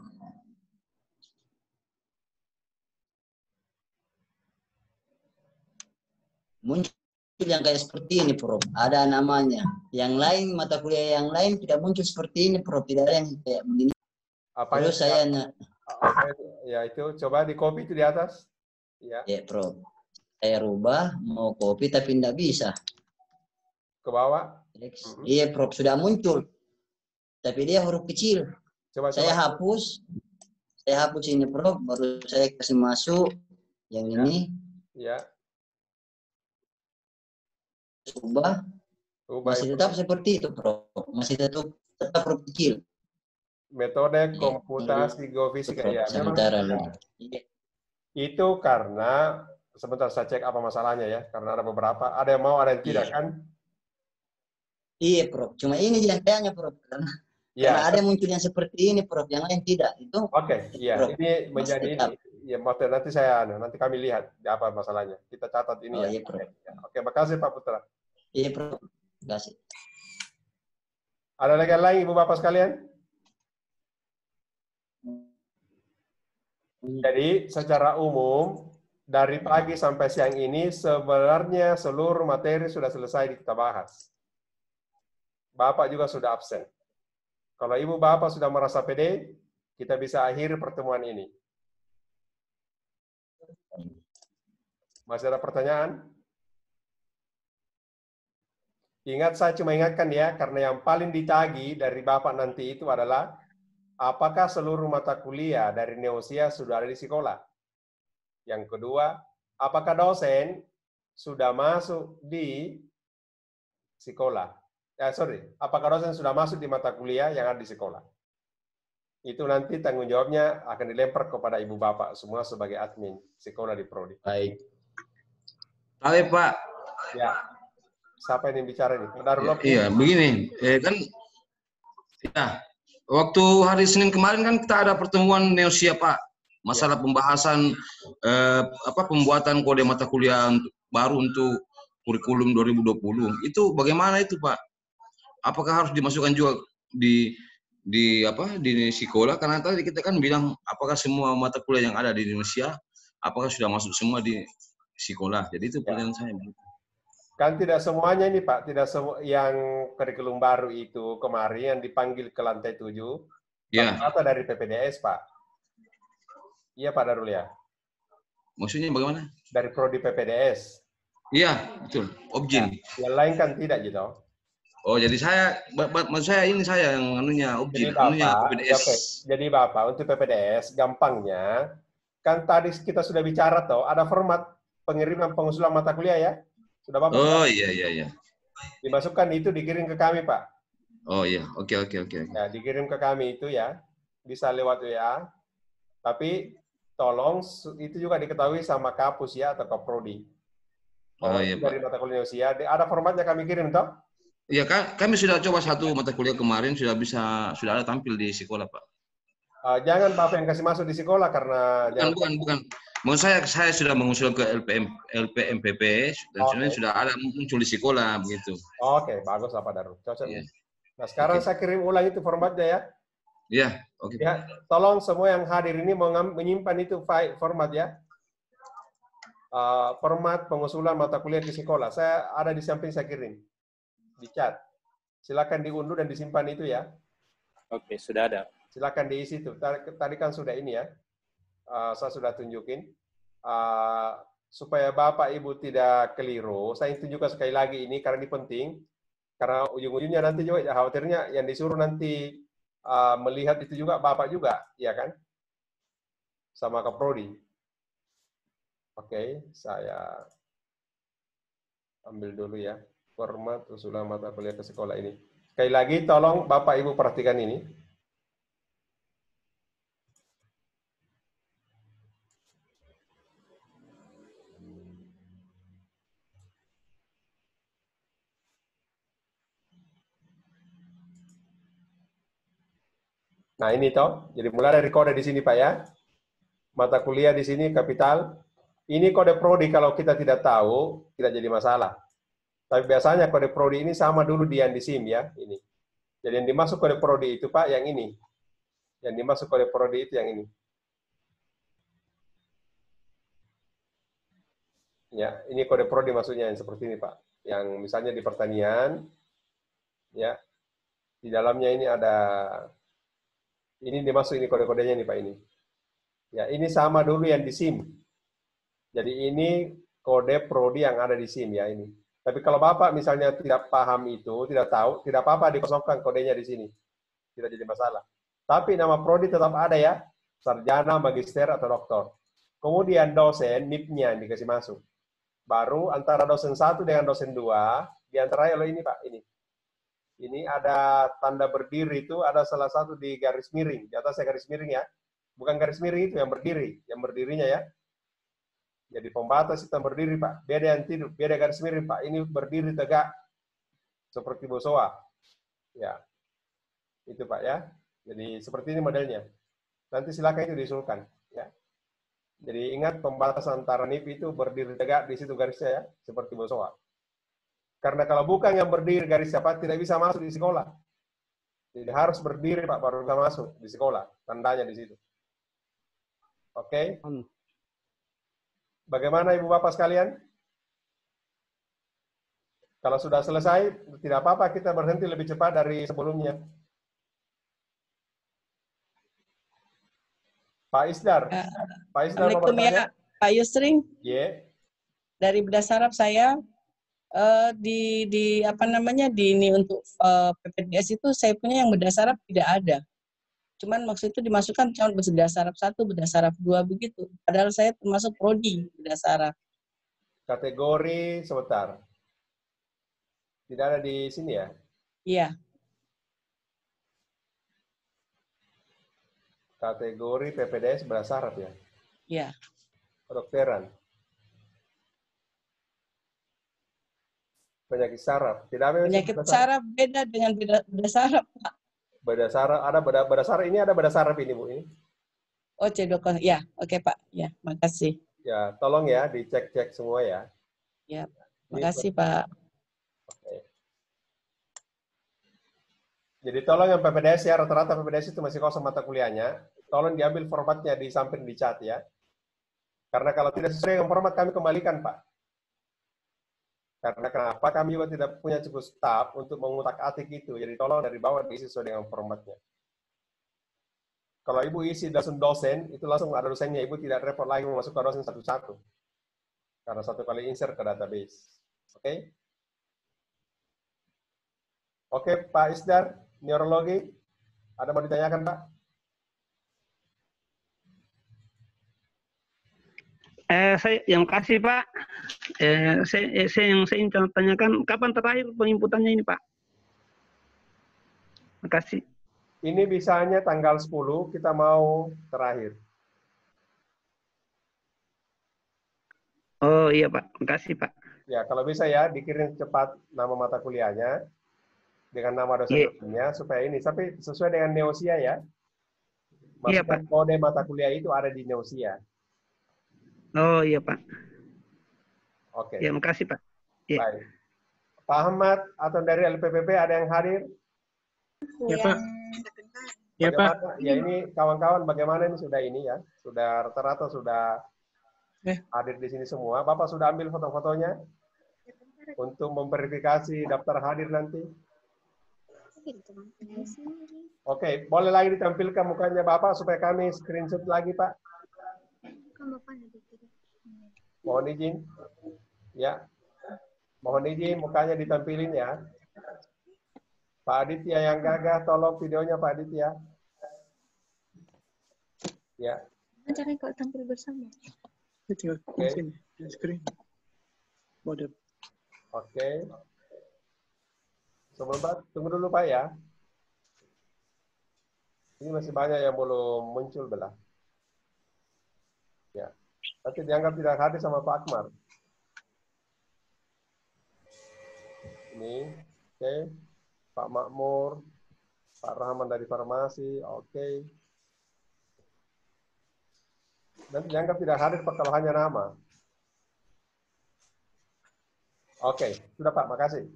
Muncul yang kayak seperti ini Prof. Ada namanya. Yang lain mata kuliah yang lain tidak muncul seperti ini Prof. Tidak ada yang kayak begini. Terus saya ya itu coba di copy itu di atas. Ya. Ya Prof. Saya rubah mau copy tapi tidak bisa. Ke bawah. Iya Prof, sudah muncul. Tapi dia huruf kecil. Saya hapus. Saya hapus ini Prof, baru saya kasih masuk yang ini. Ya. Ubah. Masih tetap seperti itu Prof. Masih tetap huruf kecil. Metode komputasi geofisika ya. Itu karena sebentar saya cek apa masalahnya ya. Karena ada beberapa, ada yang mau, ada yang tidak kan? Iya Prof. Cuma ini yang kayaknya Prof. Karena ada muncul yang seperti ini Prof. Yang lain tidak. Itu. Oke. Iya. Ini menjadi ini. Ya, nanti nanti kami lihat apa masalahnya. Kita catat ini. Iya Prof. Oke. Makasih Pak Putra. Iya Prof. Terima kasih. Ada lagi yang lain Ibu Bapak sekalian? Jadi secara umum dari pagi sampai siang ini sebenarnya seluruh materi sudah selesai kita bahas. Bapak juga sudah absen. Kalau Ibu Bapak sudah merasa pede, kita bisa akhiri pertemuan ini. Masih ada pertanyaan? Ingat, saya cuma ingatkan ya, karena yang paling ditagih dari Bapak nanti itu adalah apakah seluruh mata kuliah dari Neosia sudah ada di sekolah? Yang kedua, apakah dosen sudah masuk di sekolah? Apakah dosen sudah masuk di mata kuliah yang ada di sekolah? Itu nanti tanggung jawabnya akan dilempar kepada Ibu Bapak semua sebagai admin sekolah di Prodi. Baik. Tahu Pak. Ya. Siapa yang bicara nih? Darullah. Iya, begini. Kan ya, waktu hari Senin kemarin kan kita ada pertemuan Neosia Pak. Masalah pembahasan pembuatan kode mata kuliah baru untuk kurikulum 2020. Itu bagaimana itu Pak? Apakah harus dimasukkan juga di sekolah? Karena tadi kita kan bilang apakah semua mata kuliah yang ada di Indonesia apakah sudah masuk semua di sekolah? Jadi itu pertanyaan saya. Kan tidak semuanya ini Pak, tidak semua yang kurikulum baru itu kemarin yang dipanggil ke lantai 7, rata dari PPDS Pak. Iya Pak Darul ya. Maksudnya bagaimana? Dari prodi PPDS. Iya, betul. Objin. Yang lain kan tidak gitu. Oh, jadi saya yang anunya Objin, anunya PPDS. Jadi Bapak untuk PPDS gampangnya kan tadi kita sudah bicara toh, ada format pengiriman pengusulan mata kuliah ya. Sudah Bapak? Oh iya. Dimasukkan itu dikirim ke kami Pak. Oh iya, oke. Ya, dikirim ke kami itu ya, bisa lewat WA. Tapi tolong itu juga diketahui sama kampus ya atau kaprodi. Oh iya Pak. Dari mata kuliah usia, ada formatnya kami kirim toh? Iya kami sudah coba satu mata kuliah kemarin sudah ada tampil di sekolah Pak. Jangan Bapak yang kasih masuk di sekolah karena bukan. Maksud saya sudah mengusul ke LPMPP dan sebenarnya sudah ada muncul di sekolah begitu. Oke, bagus Pak Darul. Cocok. Yeah. Nah, sekarang saya kirim ulang itu formatnya ya. Iya, oke. Ya, tolong semua yang hadir ini menyimpan itu format ya. Format pengusulan mata kuliah di sekolah. Saya ada di samping saya kirim. Di chat. Silakan diunduh dan disimpan itu ya. Oke, sudah ada. Silakan diisi itu. Tadi kan sudah ini ya. Saya sudah tunjukin. Supaya Bapak Ibu tidak keliru, saya tunjukkan sekali lagi ini karena ini penting. Karena ujung-ujungnya nanti juga khawatirnya yang disuruh nanti melihat itu juga Bapak juga, ya kan? Sama Kaprodi. Oke, saya ambil dulu ya. Format usulan mata kuliah ke sekolah ini. Sekali lagi tolong Bapak Ibu perhatikan ini. Nah ini toh, jadi mulai dari kode di sini Pak ya. Mata kuliah di sini kapital. Ini kode prodi kalau kita tidak tahu, tidak jadi masalah. Tapi biasanya kode prodi ini sama dulu di yang di SIM ya, ini. Jadi yang dimasuk kode prodi itu Pak yang ini. Yang dimasuk kode prodi itu yang ini. Ya, ini kode prodi maksudnya yang seperti ini Pak. Yang misalnya di pertanian, ya, di dalamnya ini ada. Ini dimasuk ini kode-kodenya nih Pak ini. Ya, ini sama dulu yang di SIM. Jadi ini kode prodi yang ada di SIM ya ini. Tapi kalau Bapak misalnya tidak paham itu, tidak tahu, tidak apa-apa dikosongkan kodenya di sini. Tidak jadi masalah. Tapi nama prodi tetap ada ya. Sarjana, magister, atau doktor. Kemudian dosen, NIP-nya yang dikasih masuk. Baru antara dosen 1 dengan dosen 2, diantaranya oleh ini Pak, ini. Ini ada tanda berdiri itu, ada salah satu di garis miring. Di atasnya garis miring ya. Bukan garis miring itu yang berdiri. Yang berdirinya ya. Jadi pembatas itu yang berdiri Pak. Beda yang tidur, beda garis miring Pak. Ini berdiri tegak. Seperti bosoa. Ya. Itu Pak ya. Jadi seperti ini modelnya. Nanti silakan itu diusulkan. Ya. Jadi ingat pembatas antara NIP itu berdiri tegak di situ garisnya ya. Seperti bosoa. Karena kalau bukan yang berdiri garis siapa tidak bisa masuk di sekolah. Jadi harus berdiri Pak baru bisa masuk di sekolah. Tandanya di situ. Oke. Bagaimana Ibu Bapak sekalian? Kalau sudah selesai, tidak apa-apa kita berhenti lebih cepat dari sebelumnya. Pak Isdar. Pak Isdar mau bertanya? Ya, Pak Yusri. Yeah. Dari Berdasarap saya di apa namanya di ini untuk PPDS itu saya punya yang Berdasarap tidak ada. Cuman maksud itu dimasukkan cuma Berdasarap 1, Berdasarap 2 begitu. Padahal saya termasuk prodi Berdasarap. Kategori sebentar. Tidak ada di sini ya? Iya. Kategori PPDS Berdasarap ya? Iya. Kedokteran. Penyakit saraf. Tidak ada Penyakit saraf beda dengan beda saraf, Pak. Beda saraf, ada beda saraf. Ini ada beda saraf ini, Bu. Ini. Oh, C2. Ya, oke, Pak. Ya, makasih. Ya, tolong ya dicek-cek semua ya. Ya, makasih, Pak. Oke. Jadi tolong yang PPDS ya, rata-rata PPDS itu masih kosong mata kuliahnya. Tolong diambil formatnya di samping di chat ya. Karena kalau tidak sesuai dengan format kami kembalikan, Pak. Karena kenapa? Kami juga tidak punya cukup staf untuk mengutak-atik itu. Jadi tolong dari bawah diisi sesuai dengan formatnya. Kalau Ibu isi langsung dosen, itu langsung ada dosennya. Ibu tidak repot lagi memasukkan dosen satu-satu. Karena satu kali insert ke database. Oke? Oke, Pak Isdar, neurologi. Ada mau ditanyakan, Pak? Saya yang kasih Pak, saya ingin tanyakan kapan terakhir penginputannya ini Pak? Makasih. Ini bisanya tanggal 10 kita mau terakhir. Oh iya Pak, makasih Pak. Ya kalau bisa ya dikirim cepat nama mata kuliahnya dengan nama dosen-dosennya supaya ini, tapi sesuai dengan Neosia ya. Maksudnya Pak. Kode mata kuliah itu ada di Neosia. Oh iya Pak. Oke. Ya makasih Pak. Ya. Baik. Pak Ahmad atau dari LPPP ada yang hadir? Ya Pak. Ya Pak. Ya ini kawan-kawan bagaimana ini sudah ini ya, sudah rata-rata sudah hadir di sini semua. Bapak sudah ambil foto-fotonya untuk memverifikasi daftar hadir nanti. Oke, boleh lagi ditampilkan mukanya Bapak supaya kami screenshot lagi Pak. Mohon izin, ya. Mohon izin mukanya ditampilin ya. Pak Aditya yang gagah, tolong videonya Pak Aditya. Ya. Caranya kalau tampil bersama. Oke. Screen. Mode. Oke. Sebentar, tunggu dulu Pak ya. Ini masih banyak yang belum muncul belah. Ya. Nanti dianggap tidak hadir sama Pak Akmal. Ini, oke. Pak Makmur, Pak Rahman dari farmasi, oke. Nanti dianggap tidak hadir Pak kalau hanya nama. Oke, sudah Pak, makasih.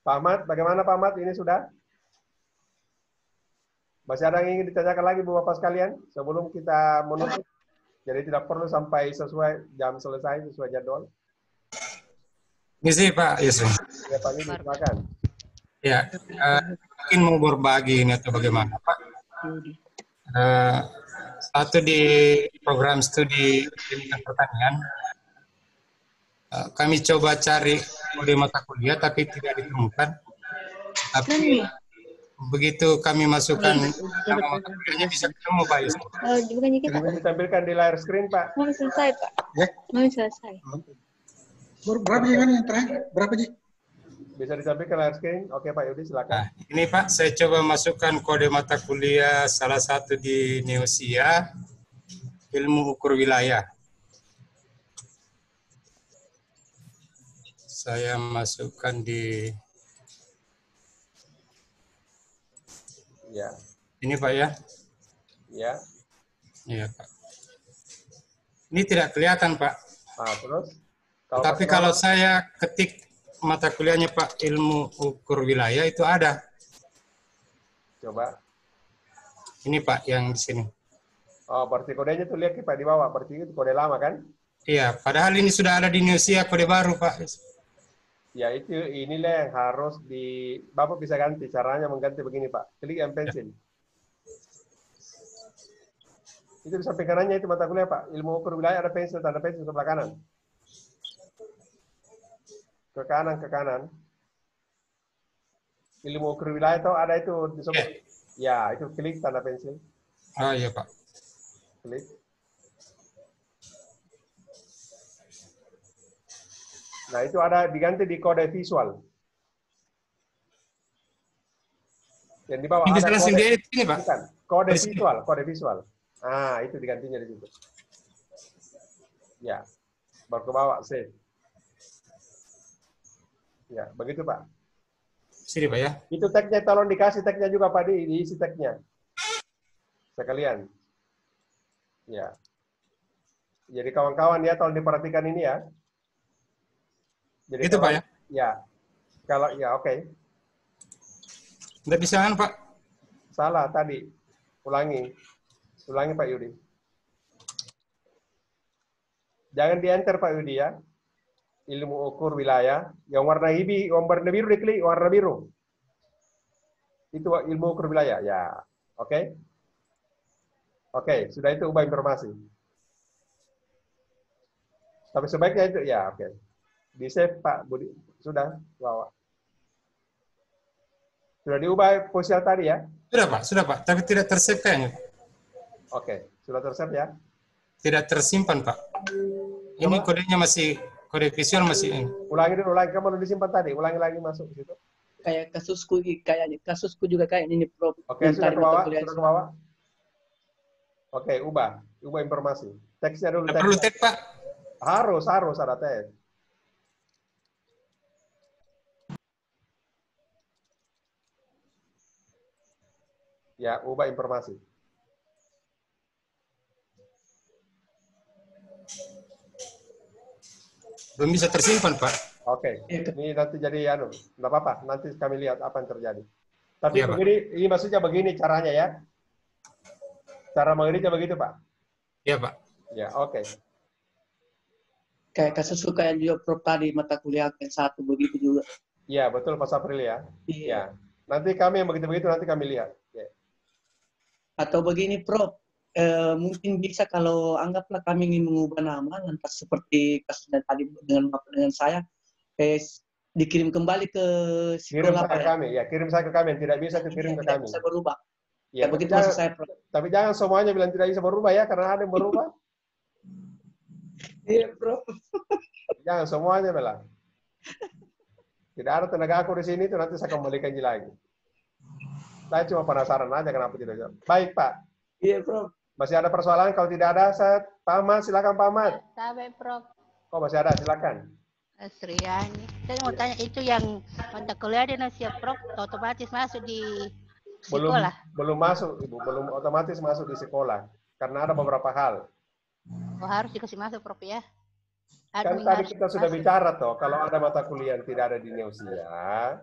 Pak Ahmad, bagaimana Pak Ahmad? Ini sudah? Masih ada yang ingin ditanyakan lagi Bapak sekalian sebelum kita menutup? Jadi tidak perlu sampai sesuai jam selesai, sesuai jadwal. Misi Pak Yusri. Ya Pak Yudi, silakan. Ya, mungkin mau berbagi ini atau bagaimana Pak? Satu di program studi pendidikan pertanian, kami coba cari kode mata kuliah tapi tidak ditemukan. Tapi begitu kami masukkan nama mata kuliahnya bisa ketemu Pak Yusuf. Bukannya kita. Bisa ditampilkan di layar screen Pak. Mau selesai Pak. Ya. Mau selesai. Berapa sih kan yang terakhir? Berapa sih? Bisa ditampilkan layar screen. Oke Pak Yudi, silakan. Nah, ini Pak, saya coba masukkan kode mata kuliah salah satu di Neosia, ilmu ukur wilayah. Saya masukkan di ya. Ini Pak ya. Ya. Iya Pak. Ini tidak kelihatan Pak. Nah, terus? Tapi kalau saya ketik mata kuliahnya Pak ilmu ukur wilayah itu ada. Coba. Ini Pak yang di sini. Oh, berarti kodenya tuh lihat Pak di bawah. Berarti itu kode lama kan? Iya, padahal ini sudah ada di Neosia kode baru Pak. Ya itu inilah yang harus Bapak bisa ganti. Caranya mengganti begini Pak. Klik yang pensil. Itu di samping kanannya itu mata kuliah Pak. Ilmu ukur wilayah ada pensil, tanda pensil sebelah kanan. Ke kanan. Ilmu ukur wilayah itu ada itu disebut. Ya, itu klik tanda pensil. Oh iya Pak. Klik. Nah, itu ada diganti di kode visual. Yang di bawah ini ada kode ini, Pak. Bukan, kode visual. Ah, itu digantinya di situ. Ya. Baru ke bawah, save. Ya, begitu Pak. Sini Pak ya. Itu tagnya tolong dikasih tagnya juga Pak, diisi tagnya. Sekalian. Ya. Jadi kawan-kawan ya, tolong diperhatikan ini ya. Jadi Itu Pak ya? Ya. Kalau ya oke. Nggak bisa kan Pak? Salah tadi. Ulangi. Ulangi Pak Yudi. Jangan di-enter Pak Yudi ya. Ilmu ukur wilayah. Yang warna biru diklik, warna biru. Itu ilmu ukur wilayah. Ya, oke. Oke, sudah itu ubah informasi. Tapi sebaiknya itu, ya oke. Di-save Pak Budi. Sudah, bawa. Sudah diubah posisi tadi ya? Sudah Pak. Tapi tidak tersave kayaknya. Oke, sudah tersave ya? Tidak tersimpan Pak. Ini kodenya masih, kode visual masih ini. Ulangi dulu, ulangi. Kamu udah disimpan tadi. Ulangi lagi masuk ke situ. Kayak kasusku juga kayak ini Prof. Oke, sudah ke bawah, sudah ke bawah. Oke, ubah informasi. Teksnya dulu. Nggak perlu teks Pak. Harus ada teks. Ya, ubah informasi. Belum bisa tersimpan Pak. Oke, ini nanti jadi nggak apa-apa. Nanti kami lihat apa yang terjadi. Tapi Ya, begini, ini maksudnya begini caranya ya. Cara mengeditnya begitu Pak. Iya Pak. Ya, oke. Kayak kasusku kayak juga Prof tadi mata kuliah yang satu begitu juga. Iya, betul Pak April ya. Iya. Nanti kami yang begitu-begitu nanti kami lihat. Ya. Atau begini Prof, mungkin bisa kalau anggaplah kami ingin mengubah nama, lantas seperti kasus tadi dengan saya, dikirim kembali ke Kirim sekolah. saya ke kami, ya kirim saya ke kami. Tidak bisa kirim ke kami. Bisa berubah. Ya, begitu maksud saya Prof. Tapi jangan semuanya bilang tidak bisa berubah ya, karena ada yang berubah. Iya Prof. Jangan semuanya bilang. Tidak ada tenaga aku di sini, itu nanti saya kembalikan lagi. Saya cuma penasaran aja kenapa tidak bisa. Baik Pak. Iya Prof. Masih ada persoalan? Kalau tidak ada, Pak Ahmad, silakan Pak Ahmad. Sampai Prof. Oh masih ada, silakan. Sriani. Saya mau tanya itu yang mata kuliah di Indonesia Prof, otomatis masuk di sekolah? Belum masuk, Ibu. Belum otomatis masuk di sekolah. Karena ada beberapa hal. Oh, harus dikasih masuk Prof ya? Kan tadi kita sudah bicara toh, kalau ada mata kuliah yang tidak ada di Neusia,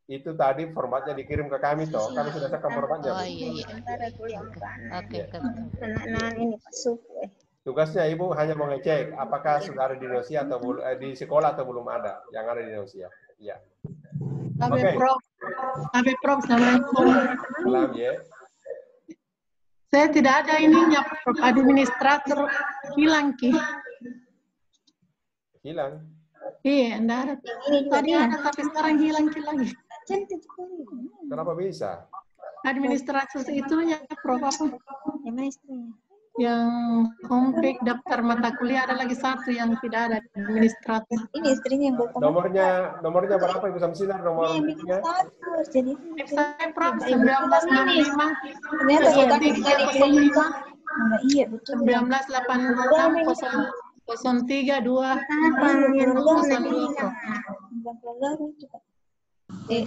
itu tadi formatnya dikirim ke kami toh. Kami sudah tekan formatnya. Oh iya. Oke. Anak-anak ini Pak Suku. Tugasnya Ibu hanya mengecek apakah sudah ada di Neusia atau di sekolah atau belum ada yang ada di Neusia. Iya. Oke. Prof, Assalamualaikum. Salam ya. Saya tidak ada ininya, Prof. Administrator hilang Ki. Hilang? Iya, enggak ada. Tadi ada, tapi sekarang hilang Ki lagi. Kenapa bisa? Administrator itunya, Prof. Apa? Yang komplik daftar mata kuliah ada lagi satu yang tidak ada administrator. Ini istrinya yang berkomentar. Nomornya berapa Ibu Samsinar nomornya? Jadi saya Prof 1965. Ternyata saya tadi kali iya betul. 1986 03 2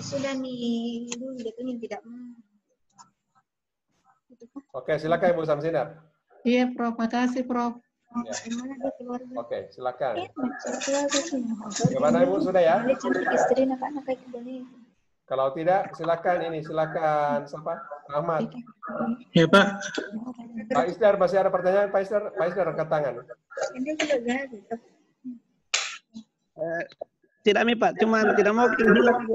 sudah nih dulu dia tidak mau. Oke, silakan Ibu Samsinar. Iya, Prof. Makasih, Prof. Ya. Oke, silakan. Gimana Ibu, sudah ya? Kalau tidak, silakan siapa? Ahmad. Ya, Pak. Pak Isdar, masih ada pertanyaan Pak Isdar? Pak Isdar angkat tangan. Tidak Mi Pak, cuma tidak mau hilang.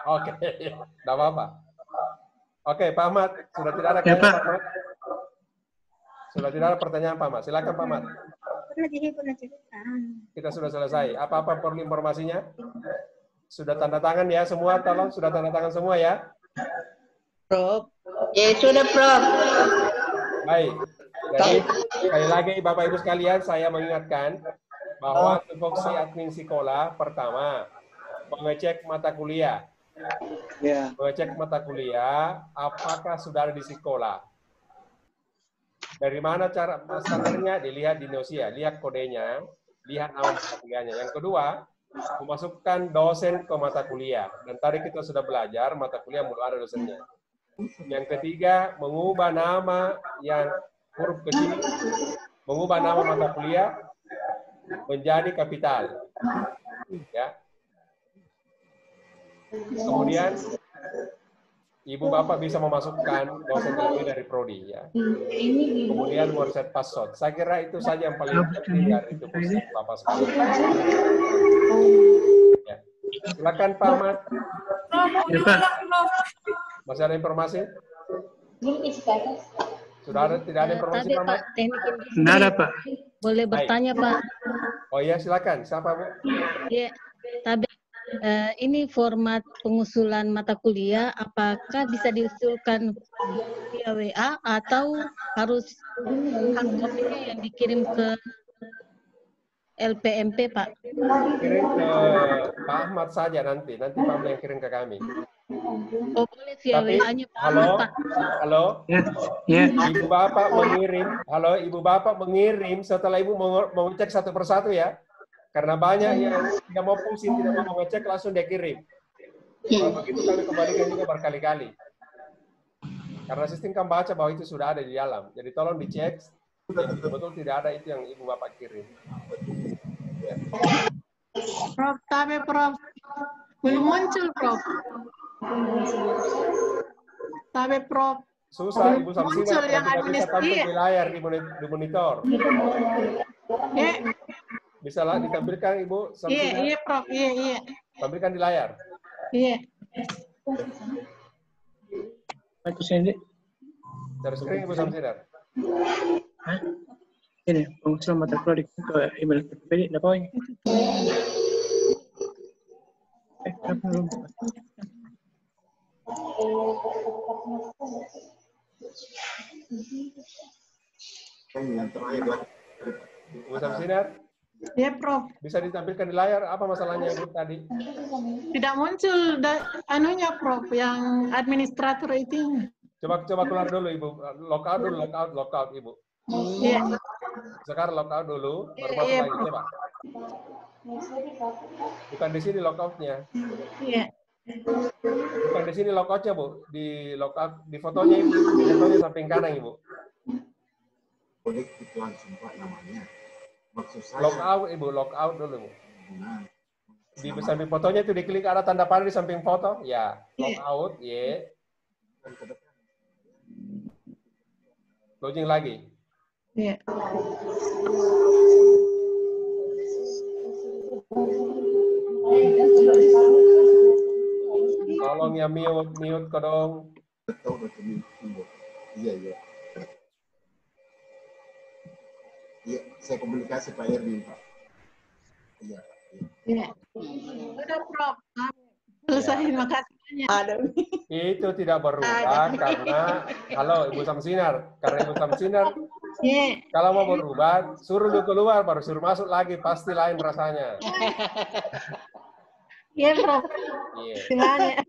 Oke, tidak apa-apa. Oke, Pak Ahmad, sudah tidak ada ya, Pak. Sudah tidak ada pertanyaan Pak Ahmad. Silakan Pak Ahmad. Kita sudah selesai. Apa-apa perlu informasinya? Sudah tanda tangan ya semua, tolong sudah tanda tangan semua ya. Prof. Ya sudah Prof. Baik. Jadi sekali lagi Bapak Ibu sekalian, saya mengingatkan bahwa tupoksi admin sekolah pertama mengecek mata kuliah. Mengecek mata kuliah apakah sudah ada di sekolah. Dari mana cara standarnya? Dilihat di Neusia, lihat kodenya. lihat nama mata kuliahnya. Yang kedua, memasukkan dosen ke mata kuliah. Dan tadi kita sudah belajar mata kuliah mulai ada dosennya. Yang ketiga, mengubah nama yang huruf kecil, mengubah nama mata kuliah menjadi kapital. Ya. Kemudian ibu bapak bisa memasukkan dosen terlebih dari prodi, ya. Kemudian set password. Saya kira itu saja yang paling penting dari itu bapak sekalian. Ya. Silakan Pak Ahmad. Ya, Pak. Masih ada informasi? Sudah ada, tidak ada informasi Pak Ahmad? Tidak ada Pak. Boleh bertanya Pak? Oh iya, silakan. Siapa Bu? Ya, tapi ini format pengusulan mata kuliah, apakah bisa diusulkan via WA atau harus kopinya yang dikirim ke LPMP, Pak? Kirim ke Pak Ahmad saja nanti Pak Ahmad yang kirim ke kami. Oh, boleh via WA-nya Pak Ahmad, Pak. Halo? Ya. Ibu Bapak mengirim setelah Ibu mau cek satu persatu ya. Karena banyak yang tidak mau pusing, tidak mau ngecek, langsung dia kirim. Kalau begitu kami kembalikan juga berkali-kali. Karena sistem kan baca bahwa itu sudah ada di dalam. Jadi tolong dicek, betul tidak ada itu yang Ibu Bapak kirim. Ya. Prof, tapi Prof, belum muncul Prof. Tapi Prof, susah Ibu Samsina muncul yang tidak bisa tampil di layar di monitor. Bisa lah ditampilkan Ibu Samsina? Iya Prof, iya. Tampilkan di layar. Iya. Aku sendiri. Share screen Ibu Samsina. Ini pengusulan mata kuliah ke email PPD, apa ini? Kenapa belum? Yang terakhir lah. Ibu Samsina? Ya, Prof. Bisa ditampilkan di layar, apa masalahnya Ibu tadi? Tidak muncul anunya Prof, yang administrator itu. Coba keluar dulu Ibu, lockout Ibu. Iya. Sekarang lockout dulu, baru masuk lagi, coba. Bukan di sini lockoutnya. Iya. Bukan di sini lockoutnya Bu, di lockout di fotonya Ibu, di fotonya samping kanan Ibu. Boleh itu langsung Pak namanya. Lockout Ibu, lockout dulu Bu. Di samping fotonya itu diklik ada tanda panah di samping foto, ya. Lockout, ya. Login lagi. Iya. Tolong ya mute kok dong. Iya. Iya, saya komunikasi Pak Erwin, Pak. Iya. Udah, Prof. Selesai, makasih banyak. Itu tidak berubah karena, halo Ibu Samsinar, karena Ibu Samsinar, kalau mau berubah, suruh dulu keluar, baru suruh masuk lagi, pasti lain rasanya. Iya, Prof. Iya. Silakan.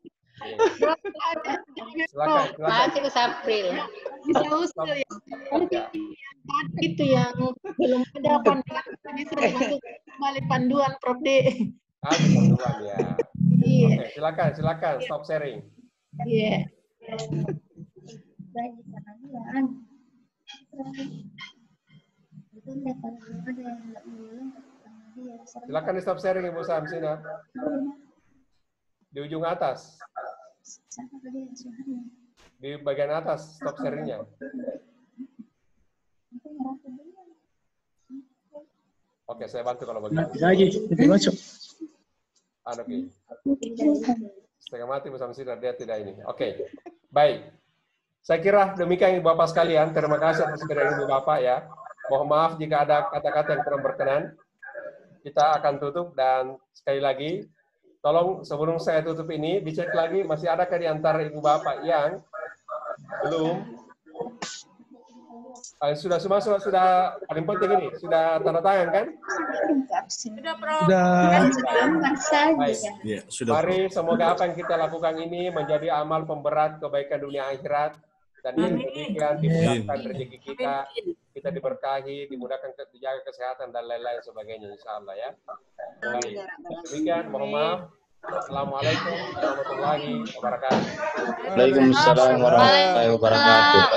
Masih ke April. Bisa usul ya. Itu yang belum ada panduan, bisa masuk kembali panduan Prof D. Panduan ya. Iya. Oke, silakan, stop sharing. Iya. Silakan di stop sharing Ibu Samsina. Di ujung atas. Di bagian atas stop sharingnya. Oke, saya bantu kalau begitu. Lagi, masuk. Oke. Setengah mati Bu Samsina, dia tidak ini. Oke, baik. Saya kira demikian Ibu Bapak sekalian. Terima kasih atas kehadiran Ibu Bapak ya. Mohon maaf jika ada kata-kata yang kurang berkenan. Kita akan tutup dan sekali lagi, tolong sebelum saya tutup ini, dicek lagi masih adakah di antara Ibu Bapak yang belum sudah paling penting ini sudah tanda tangan kan? Sudah Prof. Sudah. Mari semoga apa yang kita lakukan ini menjadi amal pemberat kebaikan dunia akhirat dan yang demikian dimudahkan rezeki kita kita diberkahi, dimudahkan, dijaga kesehatan dan lain-lain sebagainya, insya Allah ya. Baik. Demikian, mohon maaf. Assalamualaikum warahmatullahi wabarakatuh. Waalaikumsalam warahmatullahi wabarakatuh.